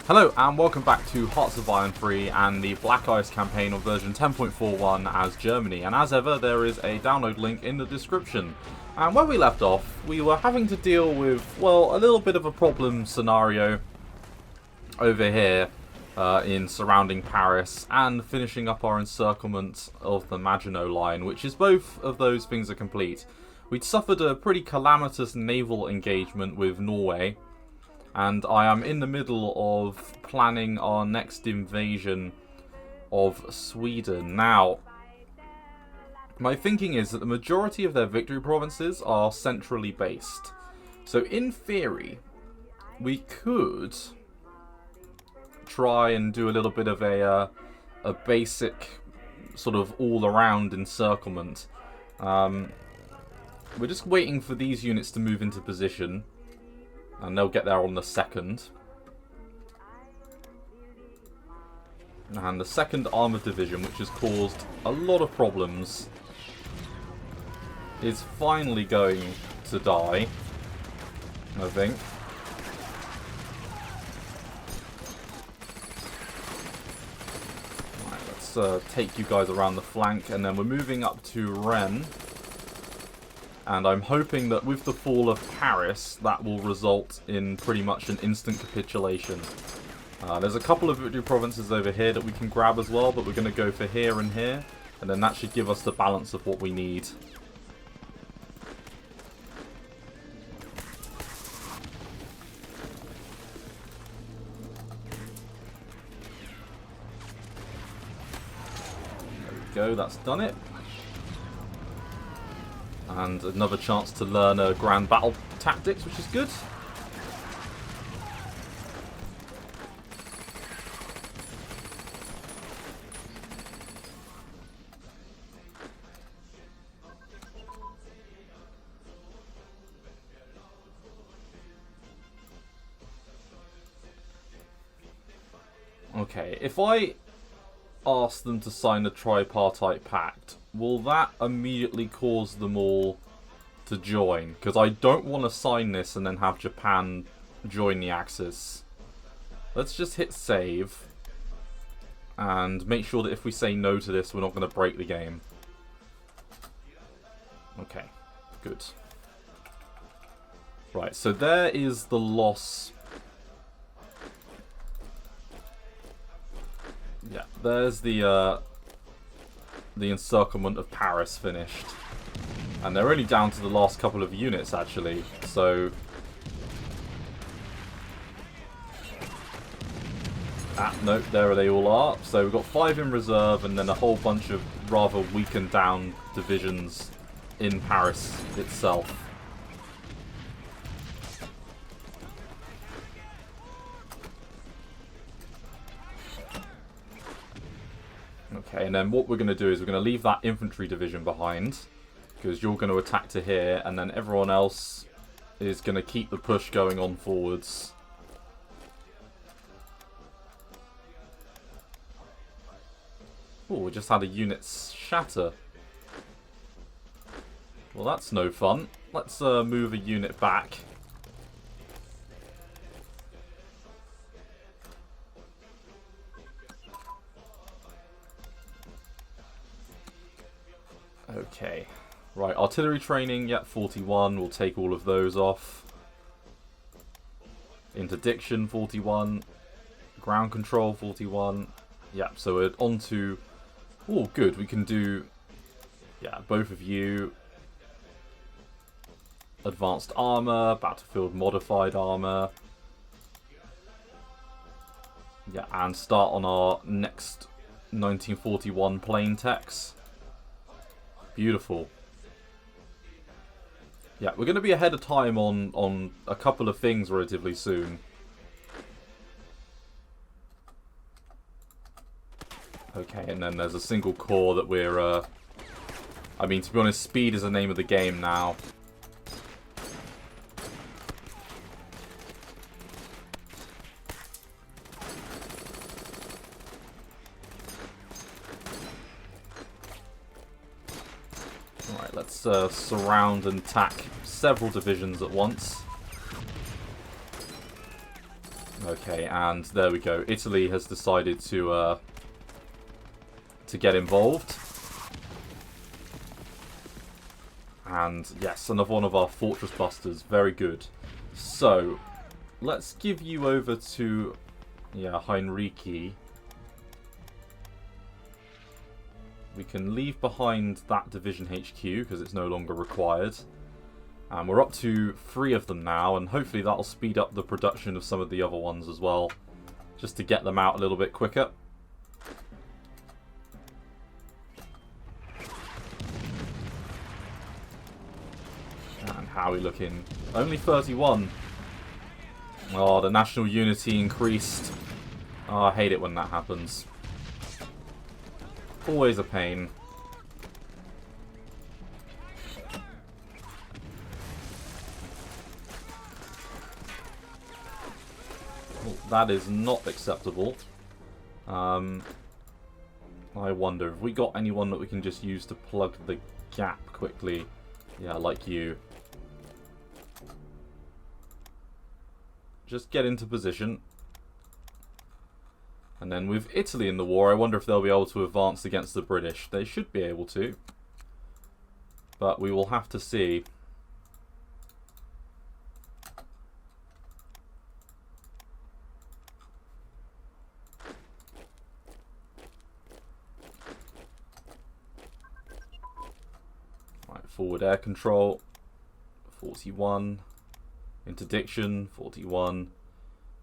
Hello and welcome back to Hearts of Iron 3 and the Black Ice campaign on version 10.41 as Germany. And as ever, there is a download link in the description. And where we left off, we were having to deal with, well, a little bit of a problem scenario over here in surrounding Paris and finishing up our encirclement of the Maginot Line, which is both of those things are complete. We'd suffered a pretty calamitous naval engagement with Norway. And I am in the middle of planning our next invasion of Sweden. Now, my thinking is that the majority of their victory provinces are centrally based. So in theory, we could try and do a little bit of a basic sort of all-around encirclement. We're just waiting for these units to move into position. And they'll get there on the 2nd. And the 2nd Armoured Division, which has caused a lot of problems, is finally going to die, I think. Right, let's take you guys around the flank, and then we're moving up to Rennes. And I'm hoping that with the fall of Paris, that will result in pretty much an instant capitulation. There's a couple of victory provinces over here that we can grab as well, but we're going to go for here and here. And then that should give us the balance of what we need. There we go, that's done it. And another chance to learn grand battle tactics, which is good. Okay, if I ask them to sign a tripartite pact, will that immediately cause them all to join? Because I don't want to sign this and then have Japan join the Axis. Let's just hit save. And make sure that if we say no to this, we're not going to break the game. Okay, good. Right, so there is the loss. Yeah, there's the encirclement of Paris finished. And they're only down to the last couple of units, actually. So... no, there they all are. So we've got 5 in reserve and then a whole bunch of rather weakened down divisions in Paris itself. Okay, and then what we're going to do is we're going to leave that infantry division behind, because you're going to attack to here, and then everyone else is going to keep the push going on forwards. Oh, we just had a unit shatter. Well, that's no fun. Let's move a unit back. Okay, right, artillery training, yep, 41, we'll take all of those off. Interdiction, 41. Ground control, 41. Yep, so we're on to... Oh, good, we can do... Yeah, both of you. Advanced armor, battlefield modified armor. Yeah, and start on our next 1941 plane techs. Beautiful. Yeah, we're going to be ahead of time on a couple of things relatively soon. Okay, and then there's a single core that we're... I mean, to be honest, speed is the name of the game now. Alright, let's surround and attack several divisions at once. Okay, and there we go. Italy has decided to get involved. And yes, another one of our fortress busters. Very good. So, let's give you over to, yeah, Heinrici. We can leave behind that division HQ because it's no longer required. And we're up to 3 of them now, and hopefully that'll speed up the production of some of the other ones as well, just to get them out a little bit quicker. And how are we looking? Only 31. Oh, the national unity increased. Oh, I hate it when that happens. Always a pain. Well, that is not acceptable. I wonder, have we got anyone that we can just use to plug the gap quickly? Yeah, like you. Just get into position. And then with Italy in the war, I wonder if they'll be able to advance against the British. They should be able to. But we will have to see. Right, forward air control. 41. Interdiction, 41.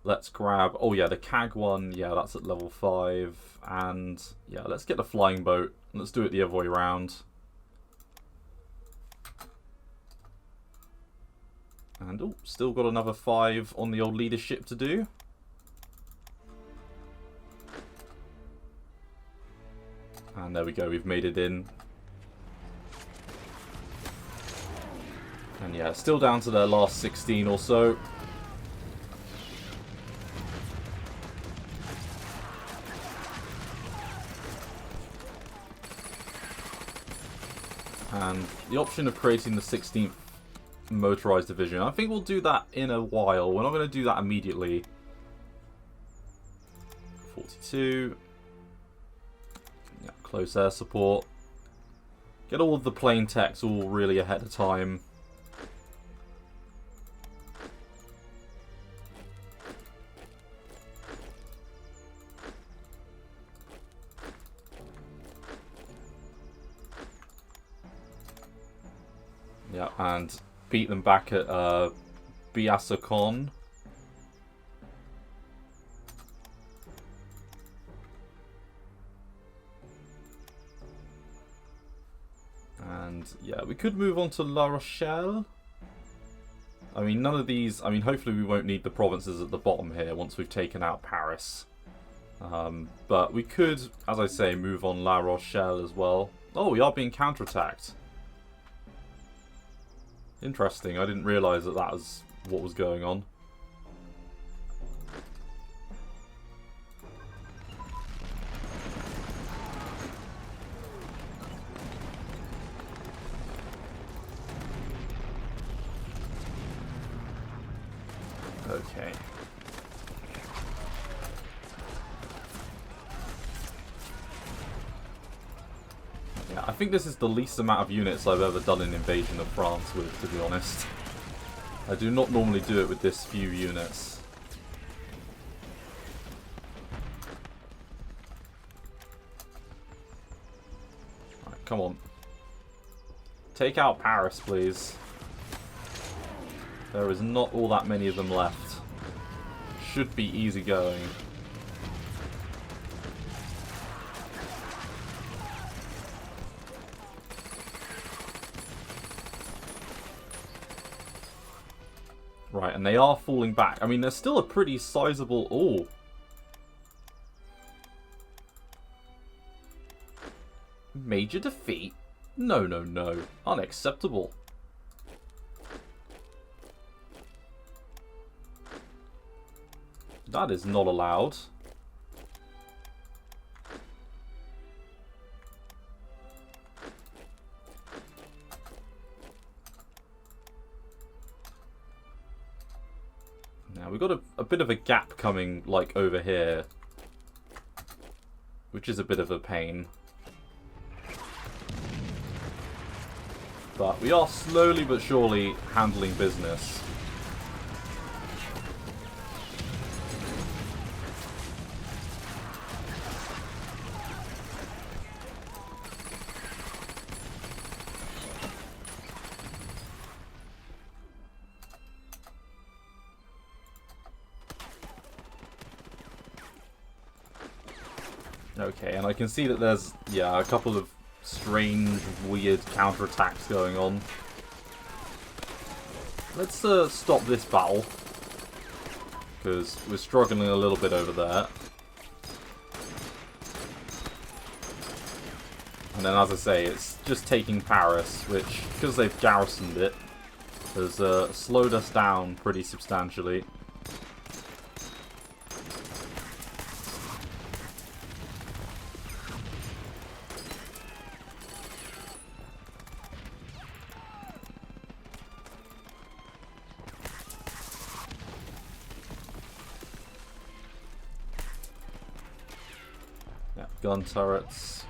Let's grab... Oh, yeah, the CAG one. Yeah, that's at level 5. And, yeah, let's get the flying boat. Let's do it the other way around. And, oh, still got another 5 on the old leadership to do. And there we go, we've made it in. And, yeah, still down to their last 16 or so. And the option of creating the 16th motorized division, I think we'll do that in a while. We're not going to do that immediately. 42. Yeah, close air support. Get all of the plain techs all really ahead of time. Yeah, and beat them back at Biasacon. And yeah, we could move on to La Rochelle. I mean, none of these... I mean, hopefully we won't need the provinces at the bottom here once we've taken out Paris. But we could, as I say, move on La Rochelle as well. Oh, we are being counterattacked. Interesting, I didn't realise that that was what was going on. Okay. Yeah, I think this is the least amount of units I've ever done an invasion of France with, to be honest. I do not normally do it with this few units. Right, come on. Take out Paris, please. There is not all that many of them left. Should be easy going. Right, and they are falling back. I mean, they're still a pretty sizable... Oh. Major defeat? No, no, no. Unacceptable. That is not allowed. Now We've got a bit of a gap coming, like, over here, which is a bit of a pain. But we are slowly but surely handling business. Okay, and I can see that there's, yeah, a couple of strange, weird counterattacks going on. Let's stop this battle, because we're struggling a little bit over there. And then, as I say, it's just taking Paris, which, because they've garrisoned it, has slowed us down pretty substantially. Yeah, gun turrets.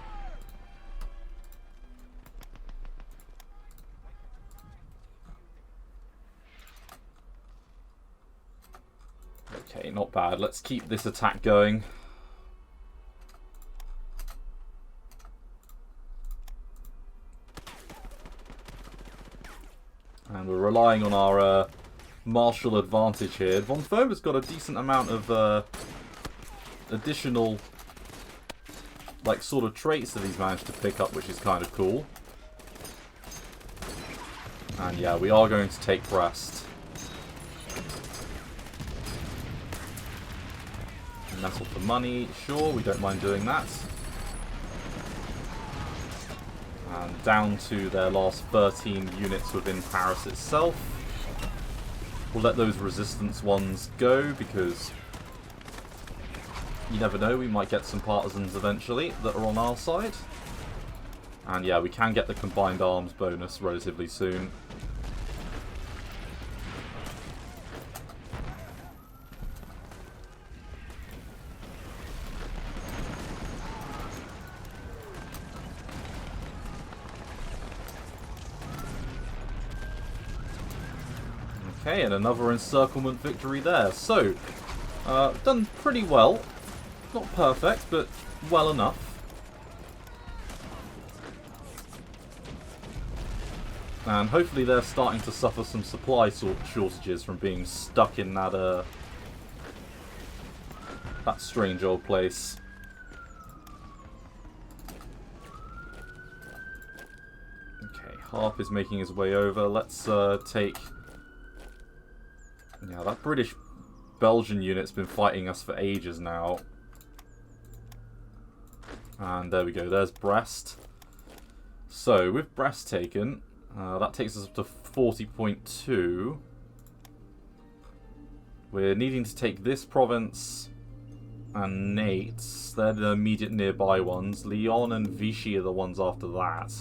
Okay, not bad. Let's keep this attack going. And we're relying on our martial advantage here. Von Fohm has got a decent amount of additional, like, sort of traits that he's managed to pick up, which is kind of cool. And yeah, we are going to take Brest. Nestle for money, sure, we don't mind doing that. And down to their last 13 units within Paris itself. We'll let those resistance ones go, because you never know, we might get some partisans eventually that are on our side. And yeah, we can get the combined arms bonus relatively soon. Okay, and another encirclement victory there. So, done pretty well. Not perfect, but well enough. And hopefully they're starting to suffer some supply shortages from being stuck in that strange old place. Okay, Harp is making his way over. Let's take... Yeah, that British-Belgian unit's been fighting us for ages now. And there we go, there's Brest. So, with Brest taken, that takes us up to 40.2. We're needing to take this province and Nates. They're the immediate nearby ones. Lyon and Vichy are the ones after that.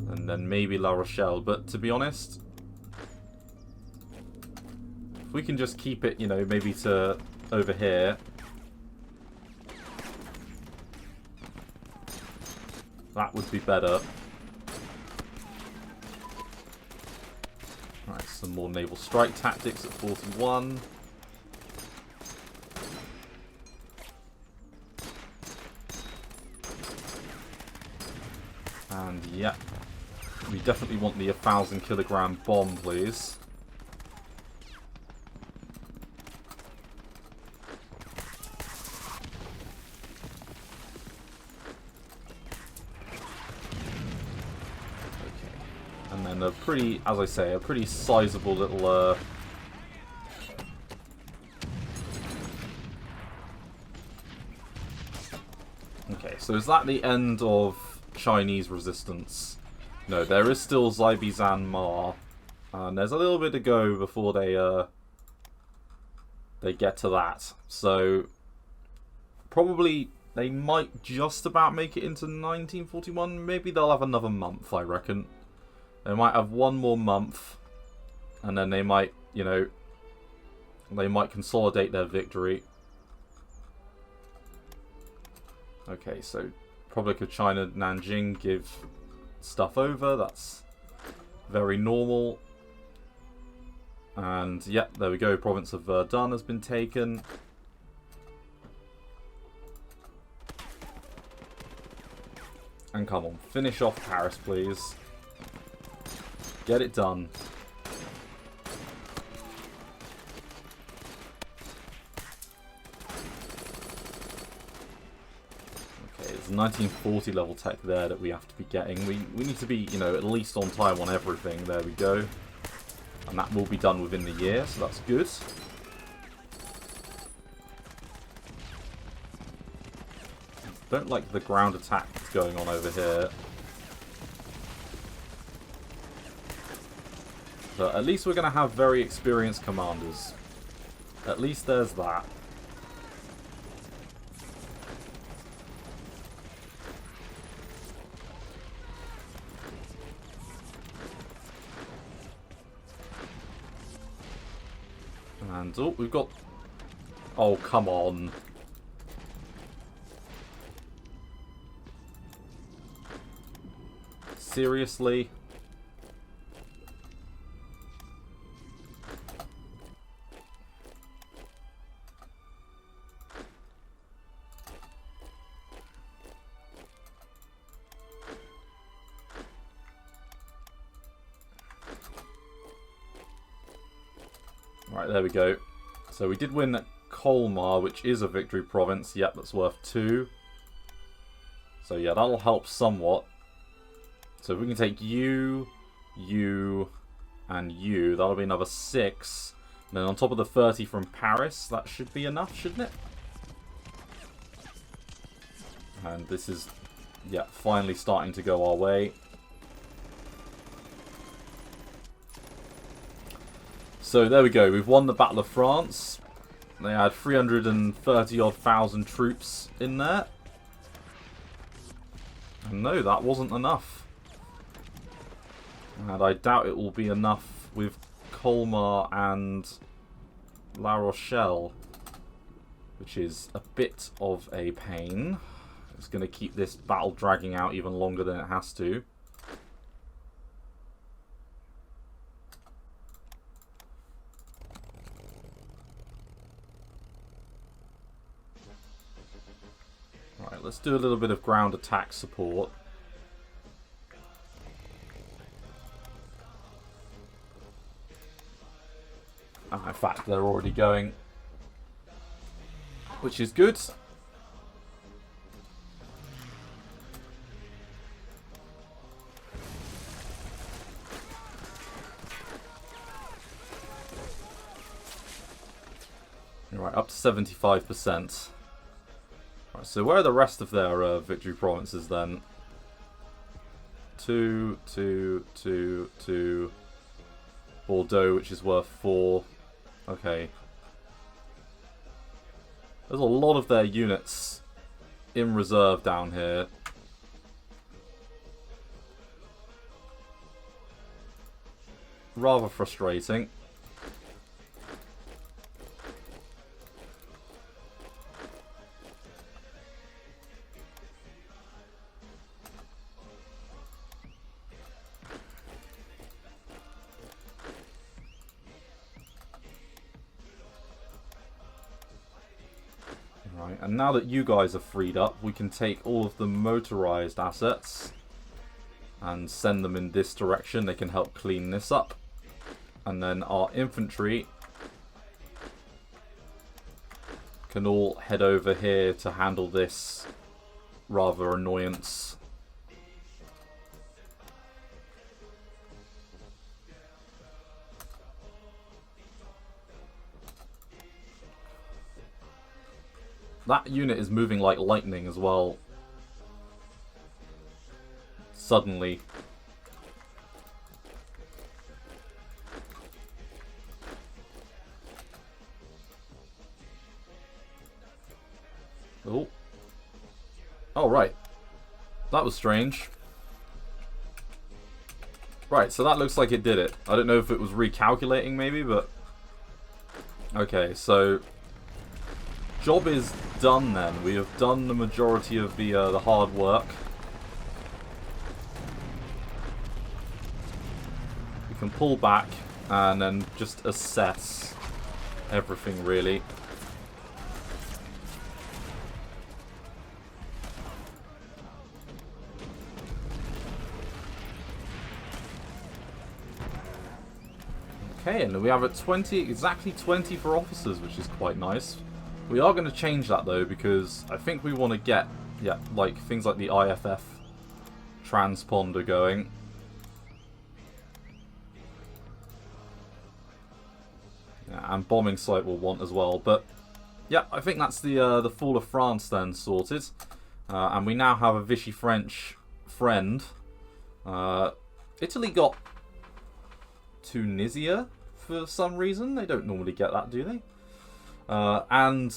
And then maybe La Rochelle. But to be honest, if we can just keep it, you know, maybe to over here. That would be better. Right, some more naval strike tactics at 41. And yeah, we definitely want the 1,000-kilogram bomb, please. And then a pretty, as I say, a pretty sizable little Okay, so is that the end of Chinese resistance? No, there is still Xaibizan Ma. And there's a little bit to go before they get to that. So probably they might just about make it into 1941. Maybe they'll have another month, I reckon. They might have one more month, and then they might, you know, They might consolidate their victory. Okay, so Republic of China, Nanjing give stuff over. That's very normal. And, yep, there we go. Province of Verdun has been taken. And come on, finish off Paris, please. Get it done. Okay, there's 1940 level tech there that we have to be getting. We need to be, you know, at least on time on everything. There we go. And that will be done within the year, so that's good. Don't like the ground attack that's going on over here. But at least we're going to have very experienced commanders. At least there's that. And, oh, we've got... Oh, come on. Seriously? Right, there we go. So we did win Colmar, which is a victory province. Yep, that's worth 2. So yeah, that'll help somewhat. So if we can take you, and you, that'll be another 6. And then on top of the 30 from Paris, that should be enough, shouldn't it? And this is, yeah, finally starting to go our way. So there we go, we've won the Battle of France. They had 330-odd thousand troops in there. And no, that wasn't enough. And I doubt it will be enough with Colmar and La Rochelle, which is a bit of a pain. It's going to keep this battle dragging out even longer than it has to. Right, let's do a little bit of ground attack support. In fact, they're already going, which is good. Right, up to 75%. Right, so where are the rest of their victory provinces then? 2, 2, 2, 2. Bordeaux, which is worth 4. Okay. There's a lot of their units in reserve down here. Rather frustrating. And now that you guys are freed up, we can take all of the motorized assets and send them in this direction. They can help clean this up. And then our infantry can all head over here to handle this rather annoyance. That unit is moving like lightning as well. Suddenly. Oh. Oh, right. That was strange. Right, so that looks like it did it. I don't know if it was recalculating maybe, but... Okay, so job is done then. We have done the majority of the hard work. We can pull back and then just assess everything, really. Okay, and we have a 20, exactly 20 for officers, which is quite nice. We are going to change that though, because I think we want to get, yeah, like things like the IFF transponder going. Yeah, and bombing site will want as well, but yeah, I think that's the fall of France then sorted. And we now have a Vichy French friend. Italy got Tunisia for some reason. They don't normally get that, do they? And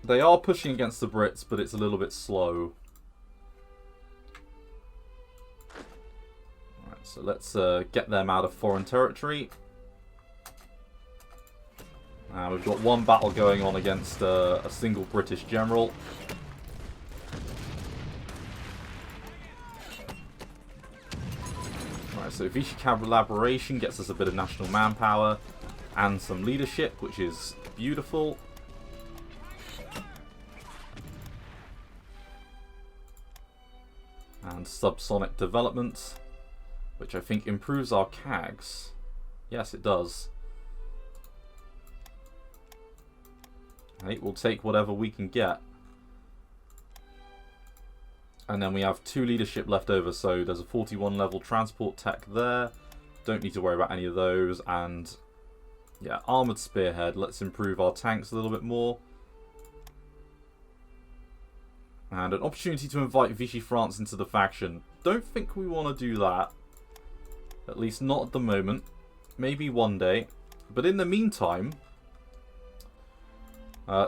they are pushing against the Brits, but it's a little bit slow. Alright, so let's get them out of foreign territory. We've got one battle going on against a single British general. Alright, so Vichy collaboration gets us a bit of national manpower and some leadership, which is beautiful. And subsonic development, which I think improves our CAGs. Yes, it does. Okay, we'll take whatever we can get. And then we have 2 leadership left over, so there's a 41 level transport tech there. Don't need to worry about any of those. And yeah, armoured spearhead. Let's improve our tanks a little bit more. And an opportunity to invite Vichy France into the faction. Don't think we want to do that. At least not at the moment. Maybe one day. But in the meantime,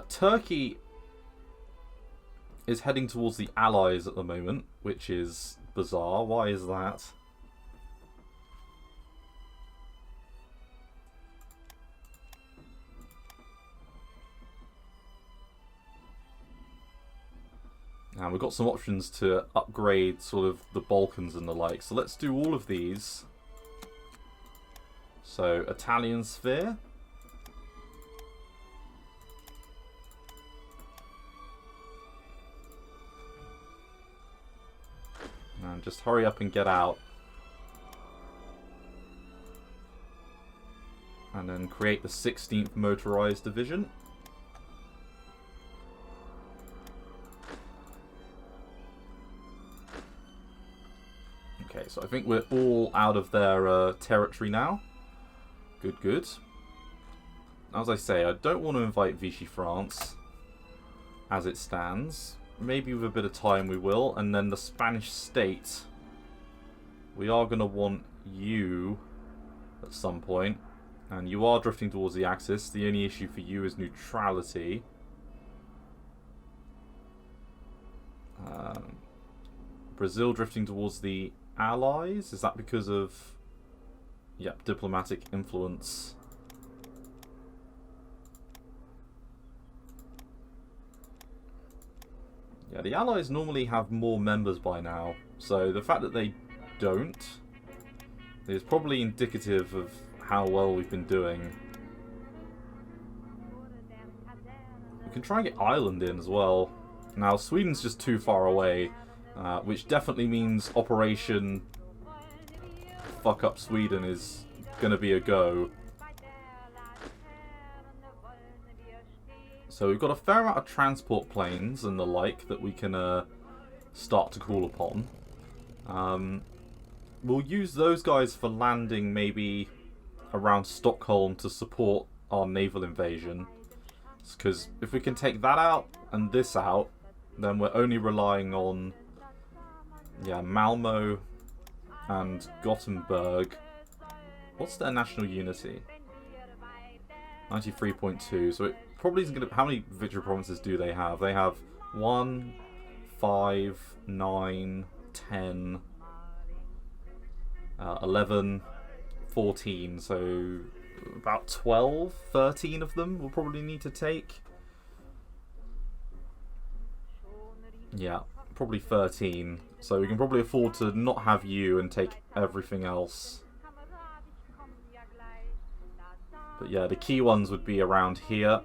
Turkey is heading towards the Allies at the moment, which is bizarre. Why is that? And we've got some options to upgrade sort of the Balkans and the like. So let's do all of these. So, Italian sphere. And just hurry up and get out. And then create the 16th Motorized Division. Okay, so I think we're all out of their territory now. Good, good. As I say, I don't want to invite Vichy France as it stands. Maybe with a bit of time we will. And then the Spanish state. We are going to want you at some point. And you are drifting towards the Axis. The only issue for you is neutrality. Brazil drifting towards the Allies. Is that because of... Yep, diplomatic influence. Yeah, the Allies normally have more members by now, so the fact that they don't is probably indicative of how well we've been doing. We can try and get Ireland in as well. Now, Sweden's just too far away, which definitely means Operation Fuck Up Sweden is going to be a go. So we've got a fair amount of transport planes and the like that we can start to call upon. We'll use those guys for landing maybe around Stockholm to support our naval invasion. Because if we can take that out and this out, then we're only relying on, yeah, Malmo and Gothenburg. What's their national unity? 93.2. So it probably isn't going to... How many victory provinces do they have? They have 1, 5, 9, 10, 11, 14. So about 12, 13 of them we'll probably need to take. Yeah, probably 13. So we can probably afford to not have you and take everything else. But yeah, the key ones would be around here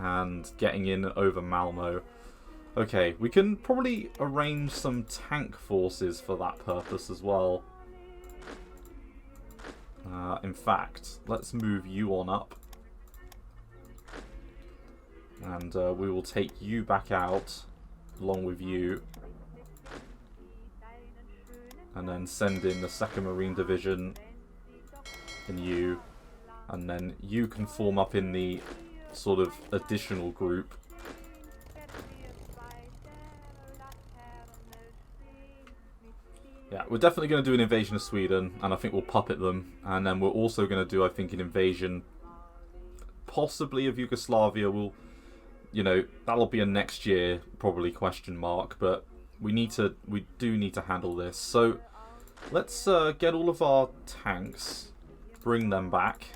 and getting in over Malmo. Okay, we can probably arrange some tank forces for that purpose as well. In fact, let's move you on up. And we will take you back out along with you. And then send in the 2nd Marine Division and you. And then you can form up in the sort of additional group. Yeah, we're definitely going to do an invasion of Sweden, and I think we'll puppet them. And then we're also going to do, I think, an invasion, possibly of Yugoslavia. We'll, you know, that'll be a next year, probably, question mark. But we do need to handle this. So let's get all of our tanks, bring them back.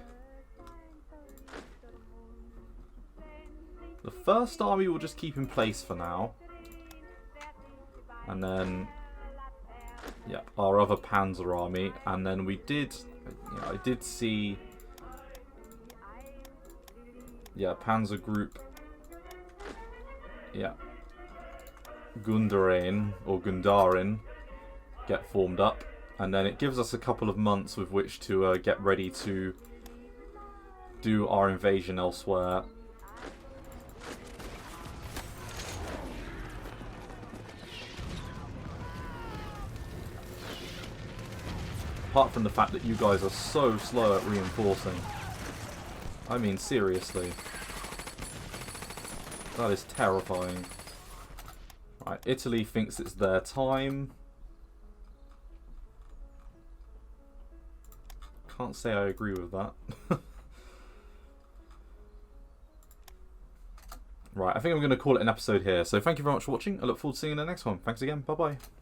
The 1st army we'll just keep in place for now. And then, yeah, our other Panzer army. And then we did, I did see, yeah, Panzer Group, yeah, Gundaren, or Gundaren, get formed up. And then it gives us a couple of months with which to get ready to do our invasion elsewhere. Apart from the fact that you guys are so slow at reinforcing. I mean, seriously. That is terrifying. Right, Italy thinks it's their time. Can't say I agree with that. Right, I think I'm going to call it an episode here. So thank you very much for watching. I look forward to seeing you in the next one. Thanks again. Bye-bye.